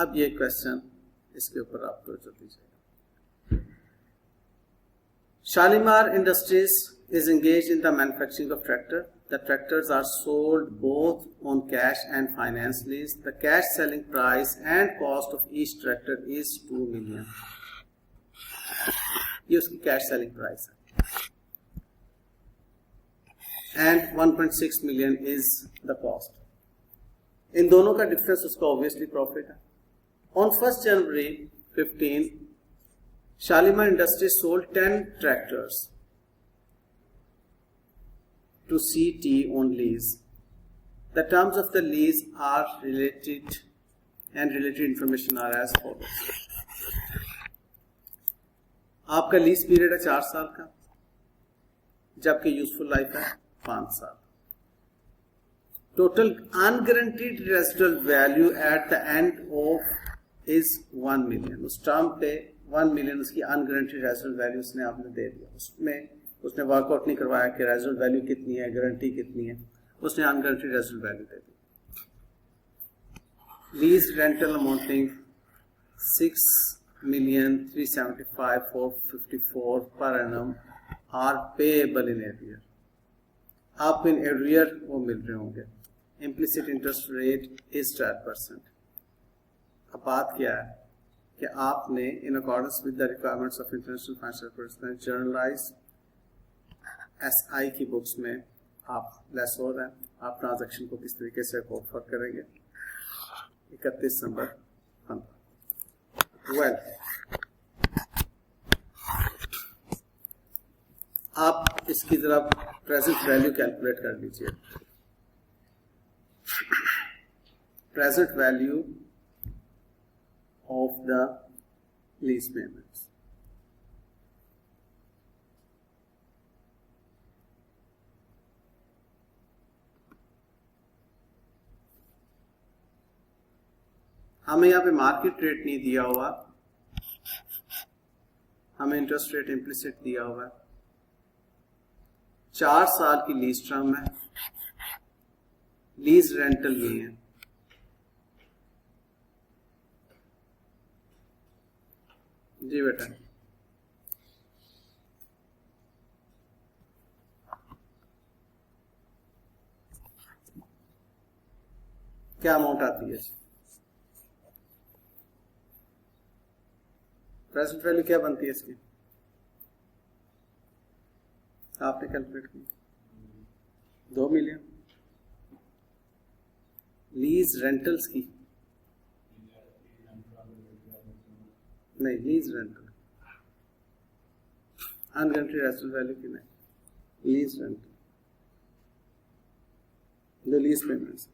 अब ये क्वेश्चन, इसके ऊपर आपको जो दीजिएगा। Shalimar industries is engaged in the manufacturing of tractor. The tractors are sold both on cash and finance lease. The cash selling price and cost of each tractor is 2 million. ये उसकी cash selling price है. And 1.6 million is the cost. इन दोनों का difference उसका obviously profit है. On 1st January 15, Shalimar Industries sold 10 tractors to CT on lease. The terms of the lease are related and related information are as follows. आपका lease period है 4 साल का, जबकि useful life है 5 साल. Total unguaranteed residual value at the end of is 1 million. उस term पे 1 million उसकी अनगारंटीड रेजिडुअल वैल्यू उसने आपने दे दिया. उसमें उसने वर्कआउट नहीं करवाया कि रेजिडुअल वैल्यू कितनी है, गारंटी कितनी है, उसने अनगारंटीड रेजिडुअल वैल्यू दे दी. Lease rental amounting 6,375,454 per annum are payable in arrear. आपको इन एरियर वो मिल रहे होंगे. Implicit interest rate is 12%. अब बात क्या है कि आपने in accordance with the requirements of international financial personal journalize SI की बुक्स में आप लेस हो रहे हैं. आप ट्रांजैक्शन को किस तरीके से ऑफर करेंगे 31 दिसंबर 15. वेल, आप इसकी जरा प्रेजेंट वैल्यू कैलकुलेट कर लीजिए. Present value of the lease payments. हमें यहाँ पे मार्केट रेट नहीं दिया हुआ, हमें इंटरेस्ट रेट इम्प्लिसिट दिया हुआ है. 4 साल की लीज टर्म है. लीज रेंटल ये है. जी बेटा, क्या अमाउंट आती है? प्रेजेंट वैल्यू क्या बनती है इसकी? आपने कैलकुलेट की 2 मिलियन. लीज रेंटल्स की नहीं, lease rental unguaranteed residual value की नहीं, lease rental the lease payments.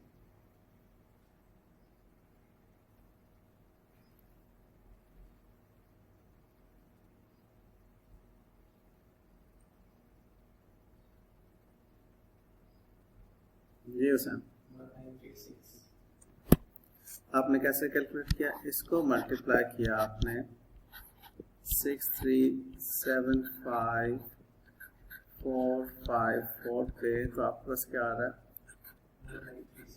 जी हुसैन, आपने कैसे कैलकुलेट किया? इसको मल्टीप्लाई किया आपने 6375,454 पे, तो आपके पास क्या आ रहा है?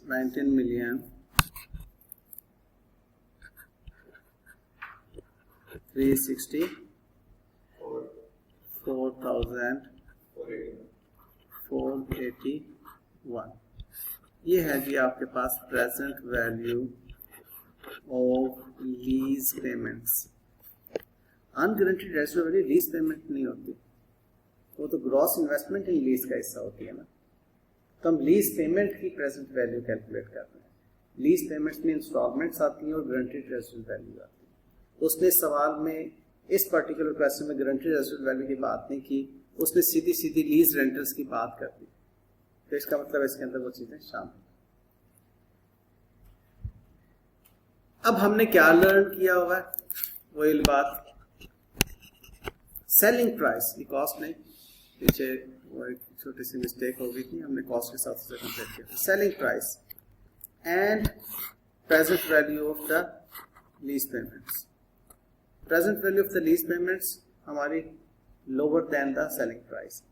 19,360,481. ये है जी आपके पास present value of lease payments. Unguaranteed residual value lease payment नहीं होती, वो तो ग्रॉस इन्वेस्टमेंट इन लीज का हिस्सा होती है ना. तो हम लीज पेमेंट की प्रेजेंट वैल्यू कैलकुलेट कर रहे हैं. लीज पेमेंट्स में इंस्टॉलमेंट्स आती हैं और गारंटीड रेजिडुअल वैल्यू आती है. उसने सवाल में इस पर्टिकुलर क्वेश्चन में गारंटीड रेजिडुअल वैल्यू की बात नहीं की, उसने सीधी सीधी लीज रेंटल्स की बात कर दी. तो इसका मतलब इसके अंदर वो चीजें शामिल. अब हमने क्या लर्न किया हुआ है? वही बात, सेलिंग प्राइस की कॉस्ट नहीं, पीछे वो एक छोटी सी मिस्टेक हो गई थी, हमने कॉस्ट के साथ उसे कंपेयर किया. Selling price and present value of the lease payments. Present value of the lease payments हमारी lower than the selling price.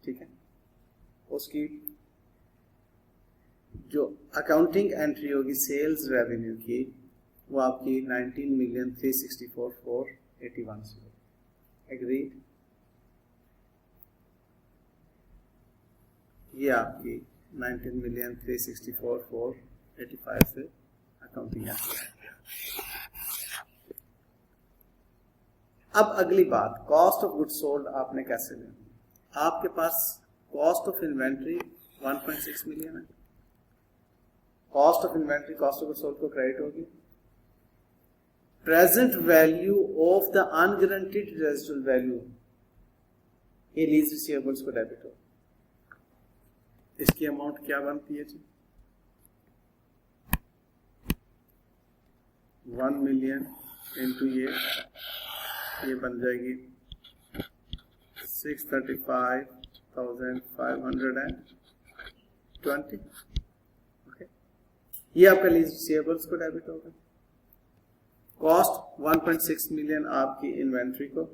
ठीक है, उसकी जो अकाउंटिंग एंट्री होगी सेल्स रेवेन्यू की वो आपकी 19,364,481 से एग्रीड। ये आपकी 19,364,485 से अकाउंटिंग एंट्री। अब अगली बात, कॉस्ट ऑफ गुड्स सोल्ड आपने कैसे लेनी। आपके पास कॉस्ट ऑफ इन्वेंट्री 1.6 मिलियन है। Cost of inventory cost of goods sold को क्रेडिट होगी। Present value of the unguaranteed residual value ये लीज रिसीवेबल्स को डेबिट होगी। इसकी अमाउंट क्या बनती है जी? 1 मिलियन इंटू ये बन जाएगी 635,520। ओके, ये आपका लीज रिसीवेबल्स को डेबिट होगा। कॉस्ट 1.6 मिलियन आपकी इन्वेंट्री को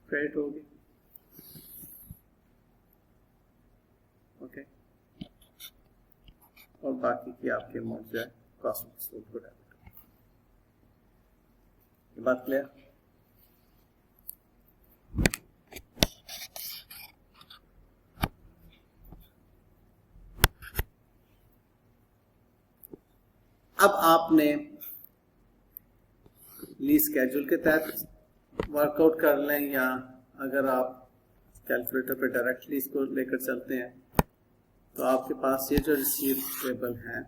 क्रेडिट होगी। ओके, और बाकी की आपकी अमाउंट जो है कॉस्ट ऑफ सोल्ड को डेबिट होगी। ये बात क्लियर? अब आपने लीज स्केड्यूल के तहत वर्कआउट कर लें या अगर आप कैलकुलेटर पे डायरेक्टली इसको लेकर चलते हैं तो आपके पास ये जो रिसीवेबल हैं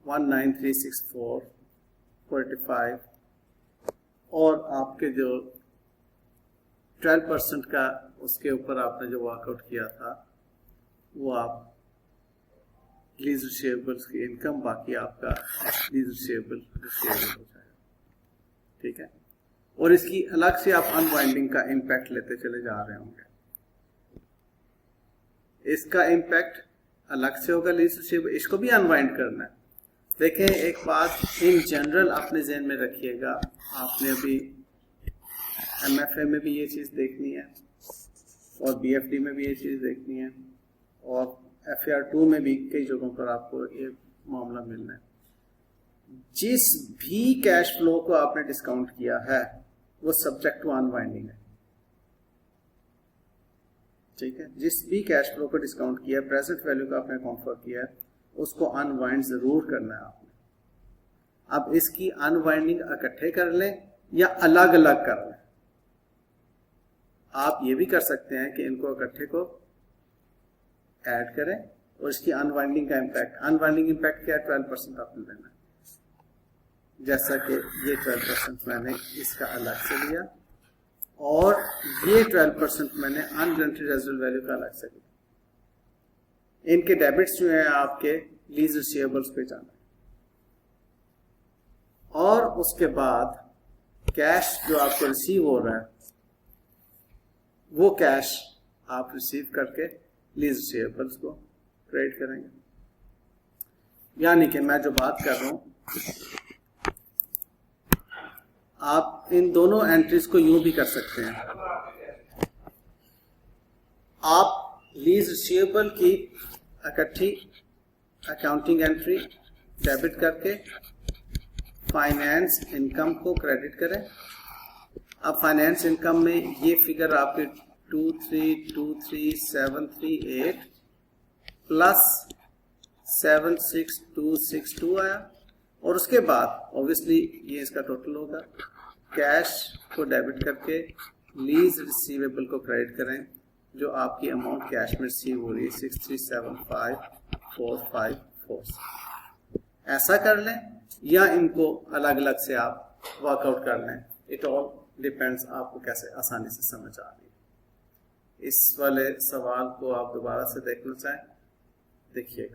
19,364,485 और आपके जो 12% का उसके ऊपर आपने जो वर्कआउट किया था वो आप लीज रिसीवेबल्स की इनकम, बाकी आपका लीज रिसीवेबल हो जाएगा। ठीक है, और इसकी अलग से आप अनवाइंडिंग का इम्पैक्ट लेते चले जा रहे होंगे। इसका इम्पैक्ट अलग से होगा लीज रिसीवेबल, इसको भी अनवाइंड करना है। देखें, एक बात इन जनरल अपने ज़हन में रखिएगा, आपने अभी MFA में भी ये चीज़ देखनी है और BFD में भी ये चीज़ देखनी है और FAR2 में भी कई जगहों पर आपको ये मामला मिलना है। जिस भी कैश फ्लो को आपने डिस्काउंट किया है वो सब्जेक्ट टू अनवाइंडिंग है। ठीक है, जिस भी कैश फ्लो को डिस्काउंट किया, प्रेजेंट वैल्यू का आपने कॉन्फर किया है, उसको अनवाइंड जरूर करना है आपने। अब इसकी अनवाइंडिंग इकट्ठे कर लें या अलग अलग कर लें। आप ये भी कर सकते हैं कि इनको इकट्ठे को ऐड करें और इसकी अनवाइंडिंग का इम्पैक्ट, अनवाइंडिंग इम्पैक्ट क्या है, 12% आपने लेना है। जैसा कि ये 12% मैंने इसका अलग से लिया और ये 12% मैंने अनगारंटीड रेजिडुअल वैल्यू का अलग से लिया। इनके डेबिट्स जो है आपके लीज रिसीवेबल्स पे जाना है और उसके बाद कैश जो आपको रिसीव हो रहा है वो कैश आप रिसीव करके लीज रिसीवेबल्स को क्रेडिट करेंगे। यानी कि मैं जो बात कर रहा हूं, आप इन दोनों एंट्रीज को यूं भी कर सकते हैं। आप लीज रिसीवेबल की इकट्ठी अकाउंटिंग एंट्री डेबिट करके फाइनेंस इनकम को क्रेडिट करें। अब फाइनेंस इनकम में ये फिगर आपके 2323,738 प्लस 76262 आया और उसके बाद ऑब्वियसली ये इसका टोटल होगा। कैश को डेबिट करके लीज रिसीवेबल को क्रेडिट करें जो आपकी अमाउंट कैश में रिसीव हो रही है 6375454। ऐसा कर लें या इनको अलग अलग से आप वर्कआउट कर लें, इट ऑल डिपेंड्स आपको कैसे आसानी से समझ आ रही है। इस वाले सवाल को आप दोबारा से देखना चाहें, देखिएगा।